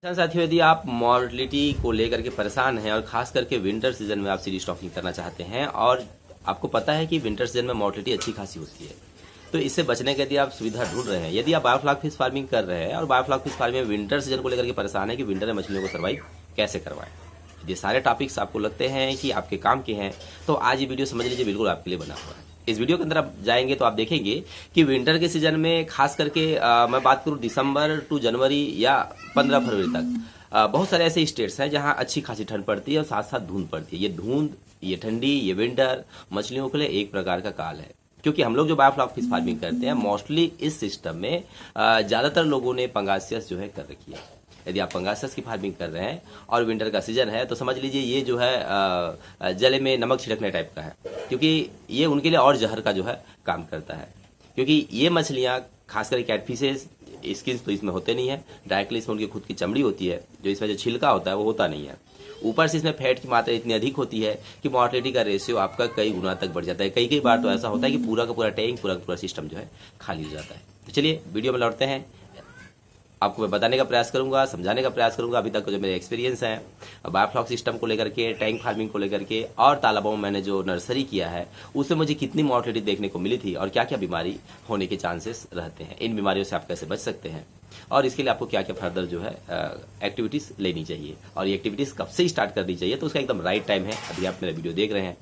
साथियों, यदि आप मॉर्टलिटी को लेकर के परेशान हैं और खास करके विंटर सीजन में आप सीरीज स्टॉकिंग करना चाहते हैं और आपको पता है कि विंटर सीजन में मॉर्टलिटी अच्छी खासी होती है, तो इससे बचने के यदि आप सुविधा ढूंढ रहे हैं, यदि आप बायोफ्लॉक फिश फार्मिंग कर रहे हैं और बायोफ्लॉक फिश फार्मिंग में विंटर सीजन को लेकर के परेशान है कि विंटर में मछलियों को सर्वाइव कैसे करवाएं, ये सारे टॉपिक्स आपको लगते हैं कि आपके काम के हैं, तो आज ये वीडियो समझ लीजिए बिल्कुल आपके लिए बना हुआ है। इस वीडियो के अंदर आप जाएंगे तो आप देखेंगे कि विंटर के सीजन में खास करके मैं बात करूं दिसंबर टू जनवरी या 15 फरवरी तक बहुत सारे ऐसे स्टेट्स हैं जहां अच्छी खासी ठंड पड़ती है और साथ साथ धुंध पड़ती है। ये धुंध, ये ठंडी, ये विंटर मछलियों के लिए एक प्रकार का काल है, क्योंकि हम लोग जो बायोफ्लॉक फिश फार्मिंग करते हैं मोस्टली इस सिस्टम में ज्यादातर लोगों ने पंगासियस जो है कर रखी है। यदि आप पंगासियस की फार्मिंग कर रहे हैं और विंटर का सीजन है तो समझ लीजिए ये जो है जले में नमक छिड़कने टाइप का है, क्योंकि ये उनके लिए और जहर का जो है काम करता है। क्योंकि ये मछलियां खासकर कैटफिशेस स्किन तो इसमें होते नहीं है, डायरेक्टली इसमें उनकी खुद की चमड़ी होती है, जो इसमें जो छिलका होता है वो होता नहीं है। ऊपर से इसमें फैट की मात्रा इतनी अधिक होती है कि मॉर्टेलिटी का रेशियो आपका कई गुना तक बढ़ जाता है। कई कई बार तो ऐसा होता है कि पूरा का पूरा टैंक, पूरा का पूरा सिस्टम जो है खाली हो जाता है। तो चलिए वीडियो में लौटते हैं, आपको मैं बताने का प्रयास करूंगा, समझाने का प्रयास करूंगा अभी तक का जो मेरे एक्सपीरियंस है बायोफ्लॉक सिस्टम को लेकर के, टैंक फार्मिंग को लेकर के और तालाबों में मैंने जो नर्सरी किया है उसमें मुझे कितनी मॉर्टेलिटी देखने को मिली थी और क्या क्या बीमारी होने के चांसेस रहते हैं, इन बीमारियों से आप कैसे बच सकते हैं और इसके लिए आपको क्या क्या फर्दर जो है एक्टिविटीज लेनी चाहिए और ये एक्टिविटीज कब से स्टार्ट करनी चाहिए, तो उसका एकदम राइट टाइम है। अभी आप मेरा वीडियो देख रहे हैं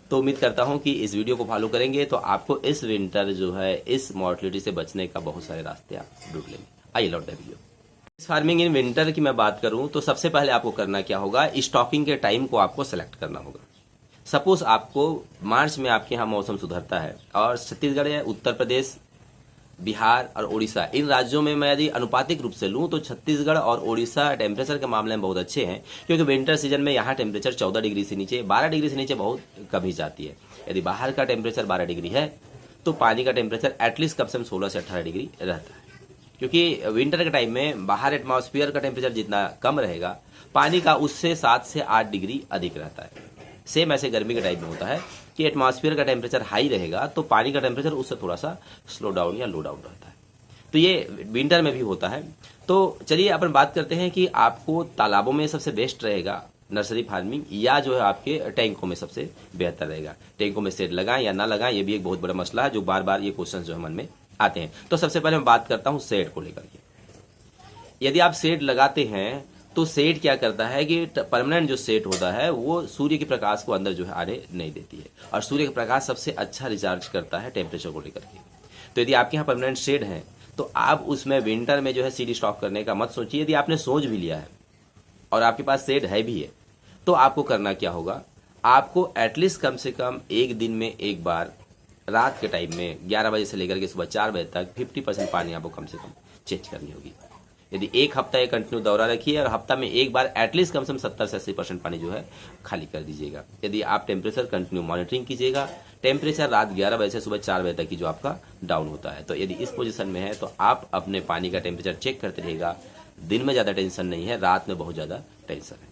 तो उम्मीद करता हूं कि इस वीडियो को फॉलो करेंगे तो आपको इस विंटर जो है इस मॉर्टेलिटी से बचने का बहुत सारे रास्ते आप ढूंढ लेंगे। आइए लौटते हैं वीडियो। फार्मिंग इन विंटर की मैं बात करूं तो सबसे पहले आपको करना क्या होगा, स्टॉकिंग के टाइम को आपको सेलेक्ट करना होगा। सपोज आपको मार्च में आपके यहाँ मौसम सुधरता है और छत्तीसगढ़ या उत्तर प्रदेश, बिहार और उड़ीसा, इन राज्यों में मैं यदि अनुपातिक रूप से लूं तो छत्तीसगढ़ और उड़ीसा टेम्परेचर के मामले में बहुत अच्छे हैं, क्योंकि विंटर सीजन में यहाँ टेम्परेचर 14 डिग्री से नीचे, 12 डिग्री से नीचे बहुत कम ही जाती है। यदि बाहर का टेम्परेचर 12 डिग्री है तो पानी का टेम्परेचर एटलीस्ट कम से कम 16 से 18 डिग्री रहता है, क्योंकि विंटर के टाइम में बाहर एटमॉस्फेयर का टेम्परेचर जितना कम रहेगा पानी का उससे 7 से 8 डिग्री अधिक रहता है। सेम ऐसे गर्मी के टाइम में होता है कि एटमॉस्फेयर का टेम्परेचर हाई रहेगा तो पानी का टेम्परेचर उससे थोड़ा सा स्लो डाउन या लो डाउन रहता है, तो ये विंटर में भी होता है। तो चलिए अपन बात करते हैं कि आपको तालाबों में सबसे बेस्ट रहेगा नर्सरी फार्मिंग या जो है आपके टैंकों में सबसे बेहतर रहेगा। टैंकों में शेड लगाएं या ना लगाएं, ये भी एक बहुत बड़ा मसला है जो बार बार ये क्वेश्चन जो है मन में आते हैं। तो सबसे पहले मैं बात करता हूं शेड को लेकर के। यदि आप शेड लगाते हैं तो शेड क्या करता है कि परमानेंट जो शेड होता है वो सूर्य के प्रकाश को अंदर जो है आने नहीं देती है और सूर्य का प्रकाश सबसे अच्छा रिचार्ज करता है टेम्परेचर को लेकर के। तो यदि आपके यहाँ परमानेंट शेड है तो आप उसमें विंटर में जो है सीड स्टॉक करने का मत सोचिए। यदि आपने सोच भी लिया है और आपके पास शेड है भी है तो आपको करना क्या होगा, आपको एटलीस्ट कम से कम एक दिन में एक बार रात के टाइम में 11 बजे से लेकर के सुबह 4 बजे तक 50% पानी आपको कम से कम चेंज करनी होगी। यदि एक हफ्ता ये कंटिन्यू दौरा रखिए और हफ्ता में एक बार एटलीस्ट कम से कम 70 से 80% पानी जो है खाली कर दीजिएगा। यदि आप टेम्परेचर कंटिन्यू मॉनिटरिंग कीजिएगा, टेम्परेचर रात 11 बजे से सुबह 4 बजे तक की जो आपका डाउन होता है, तो यदि इस पोजीशन में है तो आप अपने पानी का टेम्परेचर चेक करते रहेगा। दिन में ज्यादा टेंशन नहीं है, रात में बहुत ज्यादा टेंशन है,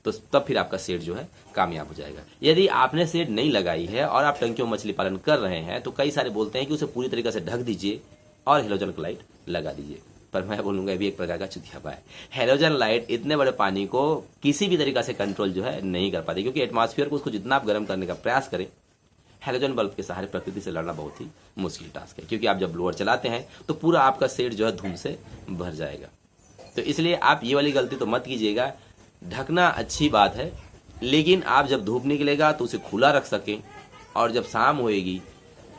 तो तब फिर आपका शेड जो है कामयाब हो जाएगा। यदि आपने शेड नहीं लगाई है और आप टंकियों में मछली पालन कर रहे हैं तो कई सारे बोलते हैं कि उसे पूरी तरीके से ढक दीजिए और हेलोजन लाइट लगा दीजिए, पर मैं बोलूंगा ये भी एक प्रकार का चुतियापा है। हेलोजन लाइट इतने बड़े पानी को किसी भी तरीका से कंट्रोल जो है नहीं कर पाती, क्योंकि एटमॉस्फेयर को उसको जितना आप गर्म करने का प्रयास करें, हेलोजन बल्ब के सहारे प्रकृति से लड़ना बहुत ही मुश्किल टास्क है, क्योंकि आप जब ब्लोअर चलाते हैं तो पूरा आपका शेड जो है धूम से भर जाएगा। तो इसलिए आप ये वाली गलती तो मत कीजिएगा। ढकना अच्छी बात है, लेकिन आप जब धूप निकलेगा तो उसे खुला रख सकें और जब शाम होएगी,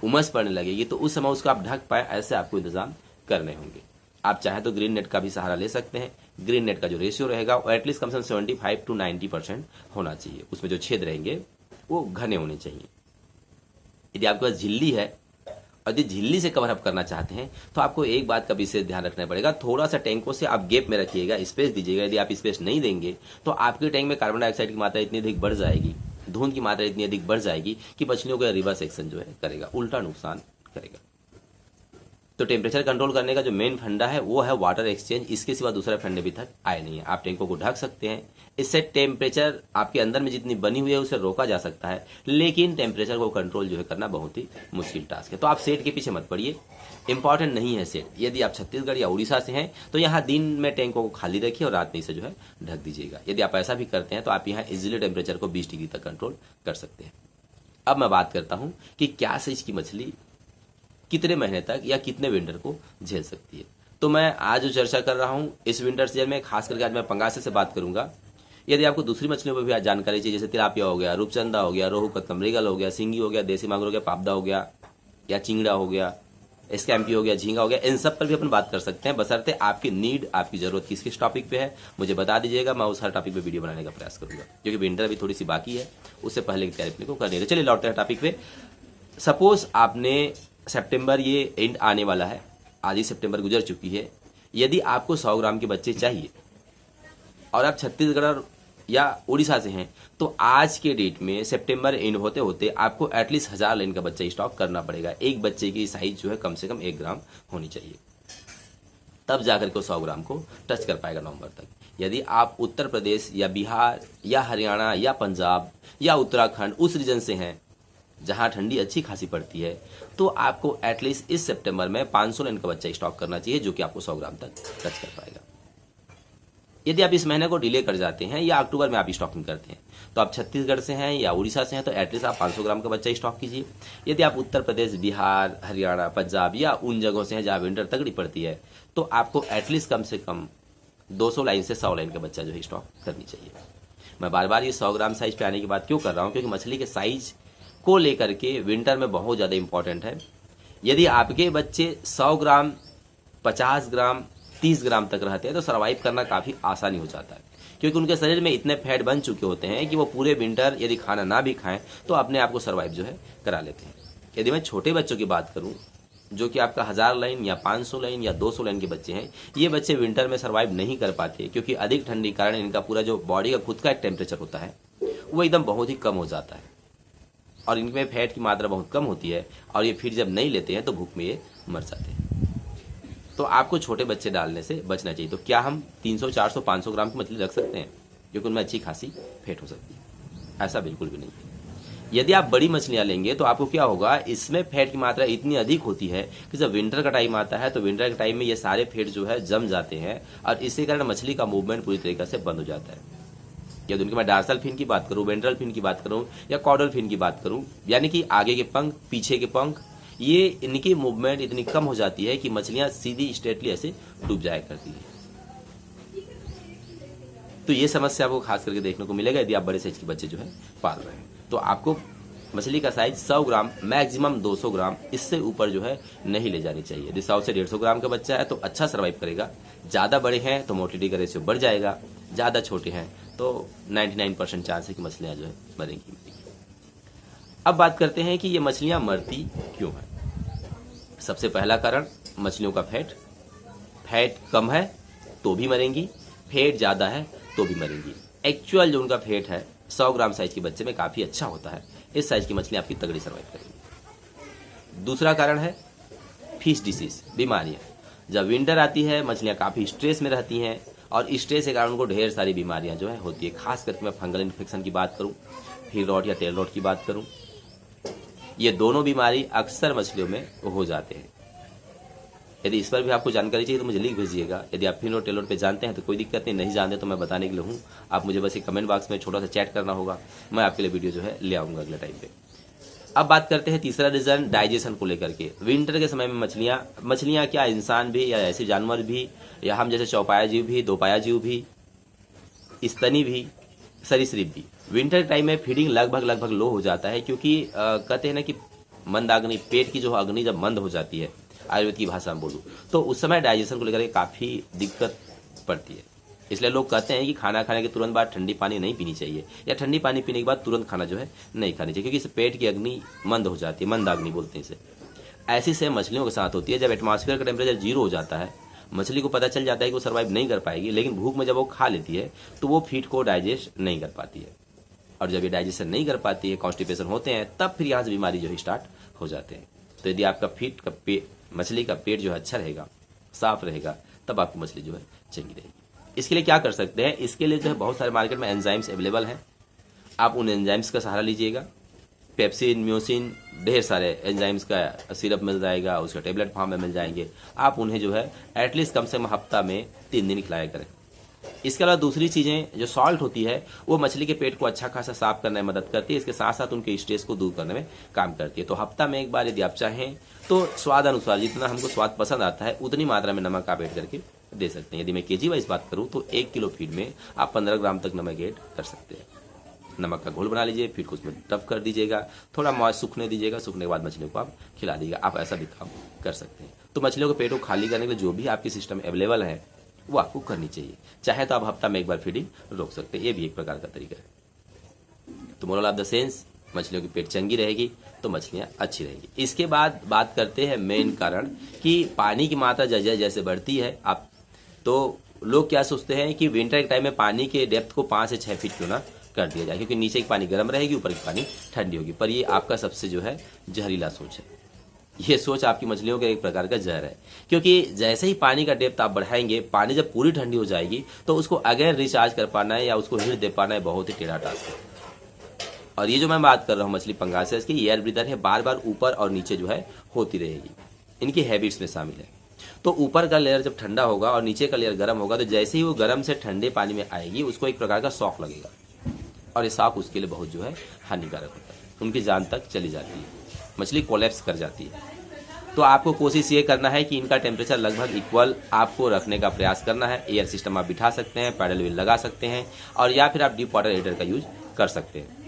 उमस पड़ने लगेगी तो उस समय उसको आप ढक पाए, ऐसे आपको इंतजाम करने होंगे। आप चाहे तो ग्रीन नेट का भी सहारा ले सकते हैं। ग्रीन नेट का जो रेशियो रहेगा वो एटलीस्ट कम से कम 75 to 90% होना चाहिए। उसमें जो छेद रहेंगे वो घने होने चाहिए। यदि आपके पास झिल्ली है और यदि झिल्ली से कवर अप करना चाहते हैं तो आपको एक बात का विशेष ध्यान रखना पड़ेगा, थोड़ा सा टैंकों से आप गैप में रखिएगा, स्पेस दीजिएगा। यदि आप स्पेस नहीं देंगे तो आपके टैंक में कार्बन डाइऑक्साइड की मात्रा इतनी अधिक बढ़ जाएगी, धुंध की मात्रा इतनी अधिक बढ़ जाएगी कि मछलियों का रिवर्स एक्शन जो है करेगा, उल्टा नुकसान करेगा। तो टेम्परेचर कंट्रोल करने का जो मेन फंडा है वो है वाटर एक्सचेंज। इसके सिवा दूसरा फंडे अभी तक आए नहीं है। आप टैंकों को ढक सकते हैं, इससे टेम्परेचर आपके अंदर में जितनी बनी हुई है उसे रोका जा सकता है, लेकिन टेम्परेचर को कंट्रोल जो है करना बहुत ही मुश्किल टास्क है। तो आप सेट के पीछे मत पड़िए, इंपॉर्टेंट नहीं है सेट। यदि आप छत्तीसगढ़ या उड़ीसा से हैं तो यहाँ दिन में टैंकों को खाली रखिए और रात में इसे जो है ढक दीजिएगा। यदि आप ऐसा भी करते हैं तो आप यहाँ इजिली टेम्परेचर को 20 डिग्री तक कंट्रोल कर सकते हैं। अब मैं बात करता हूँ कि क्या साइज की मछली कितने महीने तक या कितने विंटर को झेल सकती है। तो मैं आज जो चर्चा कर रहा हूँ इस विंटर सीजन में, खास करके आज मैं पंगासे से बात करूंगा। यदि आपको दूसरी मछलियों पर भी आज जानकारी चाहिए, जैसे तिलापिया हो गया, रूपचंदा हो गया, रोहू कतकम मृगल हो गया, सिंगी हो गया, देसी मांगुर हो गया, पापदा हो गया या चिंगड़ा हो गया, स्कैम्पी हो गया, झींगा हो गया, इन सब पर भी अपन बात कर सकते हैं, बशर्ते आपकी नीड, आपकी जरूरत किस टॉपिक पे है मुझे बता दीजिएगा। मैं उस हर टॉपिक पे वीडियो बनाने का प्रयास करूंगा, क्योंकि विंटर अभी थोड़ी सी बाकी है, उससे पहले की तैयारी अपने को करनी है। चलिए लौटते हैं टॉपिक पे। सपोज आपने सितंबर ये एंड आने वाला है, आधी सितंबर गुजर चुकी है। यदि आपको 100 ग्राम के बच्चे चाहिए और आप छत्तीसगढ़ या उड़ीसा से हैं तो आज के डेट में सितंबर एंड होते होते आपको एटलीस्ट 1000 लाइन का बच्चा स्टॉक करना पड़ेगा। एक बच्चे की साइज जो है कम से कम 1 ग्राम होनी चाहिए, तब जाकर के 100 ग्राम को टच कर पाएगा नवंबर तक। यदि आप उत्तर प्रदेश या बिहार या हरियाणा या पंजाब या उत्तराखंड उस रीजन से हैं जहां ठंडी अच्छी खासी पड़ती है, तो आपको एटलीस्ट इस सितंबर में 500 लाइन का बच्चा स्टॉक करना चाहिए, जो कि आपको 100 ग्राम तक टच कर पाएगा। यदि आप इस महीने को डिले कर जाते हैं या अक्टूबर में आप स्टॉकिंग करते हैं तो आप छत्तीसगढ़ से हैं या उड़ीसा से हैं तो एटलीस्ट आप 500 ग्राम का बच्चा स्टॉक कीजिए। यदि आप उत्तर प्रदेश, बिहार, हरियाणा, पंजाब या उन जगहों से हैं जहां विंटर तगड़ी पड़ती है तो आपको एटलीस्ट कम से कम 200 लाइन से 100 लाइन का बच्चा जो है स्टॉक करनी चाहिए। मैं बार बार ये 100 ग्राम साइज पे आने की बात क्यों कर रहा हूँ, क्योंकि मछली के साइज को लेकर के विंटर में बहुत ज़्यादा इंपॉर्टेंट है। यदि आपके बच्चे 100 ग्राम, 50 ग्राम, 30 ग्राम तक रहते हैं तो सर्वाइव करना काफ़ी आसानी हो जाता है, क्योंकि उनके शरीर में इतने फैट बन चुके होते हैं कि वो पूरे विंटर यदि खाना ना भी खाएं तो अपने आप को सर्वाइव जो है करा लेते हैं। यदि मैं छोटे बच्चों की बात करूं, जो कि आपका 1000 लाइन या 500 लाइन या 200 लाइन के बच्चे हैं, ये बच्चे विंटर में सर्वाइव नहीं कर पाते, क्योंकि अधिक ठंडी कारण इनका पूरा जो बॉडी का खुद का एक टेम्परेचर होता है वो एकदम बहुत ही कम हो जाता है और इनमें फैट की मात्रा बहुत कम होती है, और ये फिर जब नहीं लेते हैं तो भूख में ये मर जाते हैं। तो आपको छोटे बच्चे डालने से बचना चाहिए। तो क्या हम 300, 400, 500 ग्राम की मछली रख सकते हैं, क्योंकि उनमें अच्छी खासी फैट हो सकती है? ऐसा बिल्कुल भी नहीं है। यदि आप बड़ी मछलियां लेंगे तो आपको क्या होगा, इसमें फैट की मात्रा इतनी अधिक होती है कि जब विंटर का टाइम आता है तो विंटर के टाइम में ये सारे फैट जो है जम जाते हैं और इसी कारण मछली का मूवमेंट पूरी तरीके से बंद हो जाता है। यदि उनकी मैं डार्सल फिन की बात करूं, वेंट्रल फिन की बात करूं या कॉर्डल फिन की बात करूं, यानी कि आगे के पंख, पीछे के पंख, ये इनकी मूवमेंट इतनी कम हो जाती है कि मछलियां सीधी स्ट्रेटली ऐसे डूब जाया करती है। तो ये समस्या आपको खास करके देखने को मिलेगा यदि आप बड़े साइज के बच्चे जो है पाल रहे हैं। तो आपको मछली का साइज 100 ग्राम, मैक्सिमम 200 ग्राम, इससे ऊपर जो है नहीं ले जानी चाहिए। यदि 100 से 150 ग्राम का बच्चा है तो अच्छा सर्वाइव करेगा। ज़्यादा बड़े हैं तो मोर्टेलिटी का रेशियो बढ़ जाएगा, ज़्यादा छोटे हैं तो 99% चांस है कि मछलियाँ जो है मरेंगी। अब बात करते हैं कि ये मछलियाँ मरती क्यों हैं। सबसे पहला कारण मछलियों का फैट कम है तो भी मरेंगी, फैट ज़्यादा है तो भी मरेंगी। एक्चुअल जो उनका फैट है 100 ग्राम साइज के बच्चे में काफ़ी अच्छा होता है, इस साइज की मछली आपकी तगड़ी सर्वाइव करेगी। दूसरा कारण है फिश डिसीज, बीमारियाँ। जब विंटर आती है मछलियाँ काफ़ी स्ट्रेस में रहती हैं और स्ट्रेस के कारण उनको ढेर सारी बीमारियाँ जो है होती है। खास करके मैं फंगल इन्फेक्शन की बात करूँ, फिर रॉट या टेल रॉट की बात करूँ, ये दोनों बीमारी अक्सर मछलियों में हो जाते हैं। यदि इस पर भी आपको जानकारी चाहिए तो मुझे लिख भेजिएगा। यदि आप फिन और टेल रॉट पे जानते हैं तो कोई दिक्कत नहीं जानते तो मैं बताने के लिए हूँ। आप मुझे बस एक कमेंट बॉक्स में छोटा सा चैट करना होगा, मैं आपके लिए वीडियो जो है ले आऊँगा अगले टाइम पे। अब बात करते हैं तीसरा रीजन, डाइजेशन को लेकर के। विंटर के समय में मछलियाँ क्या, इंसान भी या ऐसे जानवर भी या हम जैसे चौपाया जीव भी, दोपाया जीव भी, स्तनी भी, सरीसृप भी, विंटर टाइम में फीडिंग लगभग लो हो जाता है, क्योंकि कहते हैं ना कि मंदाग्नि, पेट की जो अग्नि जब मंद हो जाती है, आयुर्वेद की भाषा में बोलूँ तो उस समय डाइजेशन को लेकर काफ़ी दिक्कत पड़ती है। इसलिए लोग कहते हैं कि खाना खाने के तुरंत बाद ठंडी पानी नहीं पीनी चाहिए या ठंडी पानी पीने के बाद तुरंत खाना जो है नहीं खानी चाहिए, क्योंकि इससे पेट की अग्नि मंद हो जाती है, मंदाग्नि बोलते हैं इसे। ऐसी सेम मछलियों के साथ होती है। जब एटमॉस्फेयर का टेम्परेचर 0 हो जाता है, मछली को पता चल जाता है कि वो सर्वाइव नहीं कर पाएगी, लेकिन भूख में जब वो खा लेती है तो वो फीड को डाइजेस्ट नहीं कर पाती है, और जब ये डाइजेशन नहीं कर पाती है, कॉन्स्टिपेशन होते हैं, तब फिर यहाँ से बीमारी जो है स्टार्ट हो जाते हैं। तो यदि आपका मछली का पेट जो है अच्छा रहेगा, साफ रहेगा, तब आपकी मछली जो है चंगी रहेगी। इसके लिए क्या कर सकते हैं, इसके लिए जो है बहुत सारे मार्केट में एंजाइम्स अवेलेबल हैं, आप उन एंजाइम्स का सहारा लीजिएगा। पेप्सिन, म्योसिन, ढेर सारे एंजाइम्स का सिरप मिल जाएगा, उसका टेबलेट फॉर्म में मिल जाएंगे। आप उन्हें जो है एटलीस्ट कम से कम हफ्ता में 3 दिन खिलाया करें। इसके अलावा दूसरी चीजें जो सॉल्ट होती है वो मछली के पेट को अच्छा खासा साफ करने में मदद करती है, इसके साथ साथ उनके स्ट्रेस को दूर करने में काम करती है। तो हफ्ता में एक बार यदि आप चाहें तो स्वाद अनुसार जितना हमको स्वाद पसंद आता है उतनी मात्रा में नमक आप ऐड करके दे सकते हैं। यदि मैं केजी वाइज बात करूं तो 1 किलो फीड में आप 15 ग्राम तक नमक ऐड कर सकते हैं। नमक का घोल बना लीजिए, फीड को उसमें टफ कर दीजिएगा, थोड़ा मॉइस्ट सूखने दीजिएगा, सूखने के बाद मछलियों को आप खिला दीजिएगा। आप ऐसा भी काम कर सकते हैं। तो मछलियों के पेट को खाली करने के लिए जो भी आपके सिस्टम अवेलेबल है वो आपको करनी चाहिए। चाहे तो आप हफ्ता में एक बार फीडिंग रोक सकते हैं, ये भी एक प्रकार का तरीका है। तो मोरल ऑफ द सेंस, मछलियों की पेट चंगी रहेगी तो मछलियां अच्छी रहेगी। इसके बाद बात करते हैं मेन कारण कि पानी की मात्रा जैसे जैसे बढ़ती है आप, तो लोग क्या सोचते हैं कि विंटर के टाइम में पानी के डेप्थ को 5 से 6 फीट क्यों ना कर दिया जाए, क्योंकि नीचे की पानी गर्म रहेगी, ऊपर की पानी ठंडी होगी। पर ये आपका सबसे जो है जहरीला सोच है। ये सोच आपकी मछलियों का एक प्रकार का जहर है, क्योंकि जैसे ही पानी का डेप्थ आप बढ़ाएंगे, पानी जब पूरी ठंडी हो जाएगी तो उसको अगेन रिचार्ज कर पाना है या उसको हीट दे पाना है बहुत ही टेढ़ा टास्क है। और ये जो मैं बात कर रहा हूँ मछली पंगासियस की, एयर ब्रीदर है, बार बार ऊपर और नीचे जो है होती रहेगी, इनकी हैबिट्स में शामिल है। तो ऊपर का लेयर जब ठंडा होगा और नीचे का लेयर गर्म होगा, तो जैसे ही वो गर्म से ठंडे पानी में आएगी उसको एक प्रकार का शॉक लगेगा, और ये शॉक उसके लिए बहुत जो है हानिकारक होता है, उनकी जान तक चली जाती है, मछली कोलैप्स कर जाती है। तो आपको कोशिश ये करना है कि इनका टेम्परेचर लगभग इक्वल आपको रखने का प्रयास करना है। एयर सिस्टम आप बिठा सकते हैं, पैडल व्हील लगा सकते हैं, और या फिर आप डीप वाटर हीटर का यूज कर सकते हैं।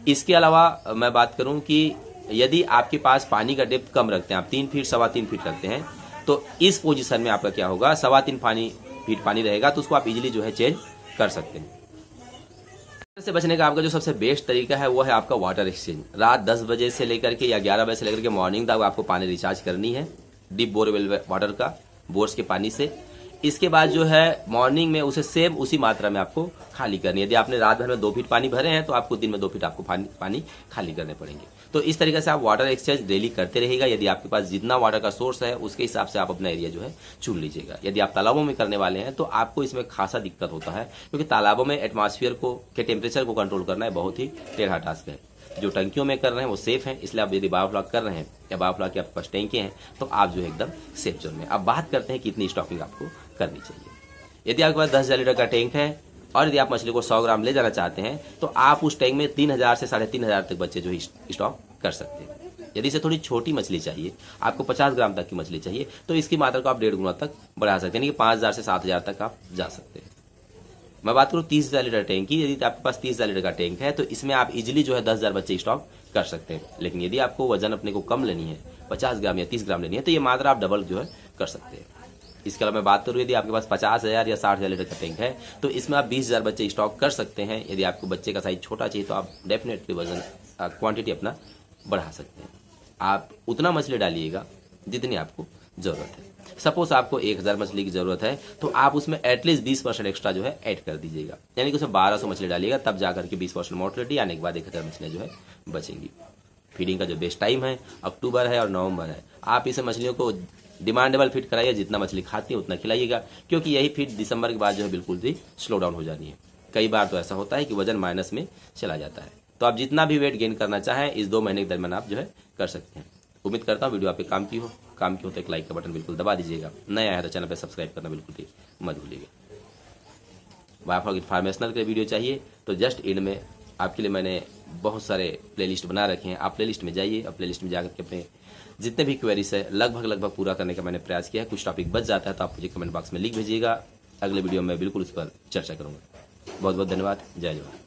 इसके अलावा मैं बात करूं कि यदि आपके पास पानी का डेप्थ कम रखते हैं, आप 3 फीट 3.25 फीट रखते हैं, तो इस पोजीशन में आपका क्या होगा, 3.25 फीट पानी रहेगा, तो उसको आप इजीली जो है चेंज कर सकते हैं। से बचने का आपका जो सबसे बेस्ट तरीका है वो है आपका वाटर एक्सचेंज। रात 10 बजे से लेकर के या 11 बजे से लेकर के मॉर्निंग तक आपको पानी रिचार्ज करनी है डीप बोरवेल वाटर का, बोर्स के पानी से। इसके बाद जो है मॉर्निंग में उसे सेम उसी मात्रा में आपको खाली करनी है। यदि आपने रात भर में 2 फीट पानी भरे हैं तो आपको दिन में 2 फीट आपको पानी खाली करने पड़ेंगे। तो इस तरीके से आप वाटर एक्सचेंज डेली करते रहिएगा। यदि आपके पास जितना वाटर का सोर्स है उसके हिसाब से आप अपना एरिया जो है चुन लीजिएगा। यदि आप तालाबों में करने वाले हैं तो आपको इसमें खासा दिक्कत होता है, क्योंकि तालाबों में एटमॉस्फेयर को के टेम्परेचर को कंट्रोल करना है बहुत ही टेढ़ा टास्क है। जो टंकियों में कर रहे हैं वो सेफ है, इसलिए आप यदि बायोफ्लॉक कर रहे हैं या बायोफ्लॉक के आपके पास टैंके हैं तो आप जो है एकदम सेफ जोन में। अब बात करते हैं कितनी स्टॉकिंग आपको करनी चाहिए। यदि आपके पास 10,000 लीटर का टैंक है और यदि आप मछली को 100 ग्राम ले जाना चाहते हैं तो आप उस टैंक में 3,000 से 3,500 तक बच्चे जो स्टॉक कर सकते हैं। यदि से थोड़ी छोटी मछली चाहिए, आपको 50 ग्राम तक की मछली चाहिए, तो इसकी मात्रा को आप 1.5 गुना तक बढ़ा सकते हैं, यानी कि 5,000 से 7,000 तक आप जा सकते हैं। मैं बात करूं 30,000 लीटर टैंक की, यदि आपके पास 30,000 लीटर का टैंक है तो इसमें आप इजीली जो है 10,000 बच्चे स्टॉक कर सकते हैं। लेकिन यदि आपको वजन अपने को कम लेनी है, 50 ग्राम या 30 ग्राम लेनी है, तो ये मात्रा आप डबल जो है कर सकते हैं। इसके अलावा मैं बात करूँ यदि आपके पास 50,000 या 60,000 लीटर का टैंक है तो इसमें आप 20,000 बच्चे स्टॉक कर सकते हैं। यदि आपको बच्चे का साइज छोटा चाहिए तो आप डेफिनेटली वजन क्वांटिटी अपना बढ़ा सकते हैं। आप उतना मछली डालिएगा जितनी आपको जरूरत है। सपोज आपको 1,000 मछली की जरूरत है तो आप उसमें एटलीस्ट 20% एक्स्ट्रा जो है ऐड कर दीजिएगा, यानी कि उसमें 1200 मछली डालिएगा, तब जाकर के 20% मोर्टेलिटी आने के बाद 1,000 मछलियाँ जो है बचेंगी। फीडिंग का जो बेस्ट टाइम है अक्टूबर है और नवंबर है। आप इसे मछलियों को डिमांडेबल फीड कराइए, जितना मछली खाती है उतना खिलाइएगा, क्योंकि यही फीड दिसंबर के बाद जो है बिल्कुल भी स्लो डाउन हो जानी है। कई बार तो ऐसा होता है कि वजन माइनस में चला जाता है। तो आप जितना भी वेट गेन करना चाहें इस 2 महीने के दरमियान आप जो है कर सकते हैं। उम्मीद करता हूँ वीडियो आपके काम की हो तो एक लाइक का बटन बिल्कुल दबा दीजिएगा। नया है तो चैनल पर सब्सक्राइब करना बिल्कुल भी मत भूलिएगा। बायोफ्लॉक इन्फॉर्मेशनल के वीडियो चाहिए तो जस्ट इनमें आपके लिए मैंने बहुत सारे प्लेलिस्ट बना रखे हैं, आप प्लेलिस्ट में जाइए और प्लेलिस्ट में जाकर के अपने जितने भी क्वेरीज है लगभग पूरा करने का मैंने प्रयास किया है। कुछ टॉपिक बच जाता है तो आप मुझे कमेंट बॉक्स में लिख भेजिएगा, अगले वीडियो में बिल्कुल उस पर चर्चा करूंगा। बहुत बहुत धन्यवाद। जय जवाहर।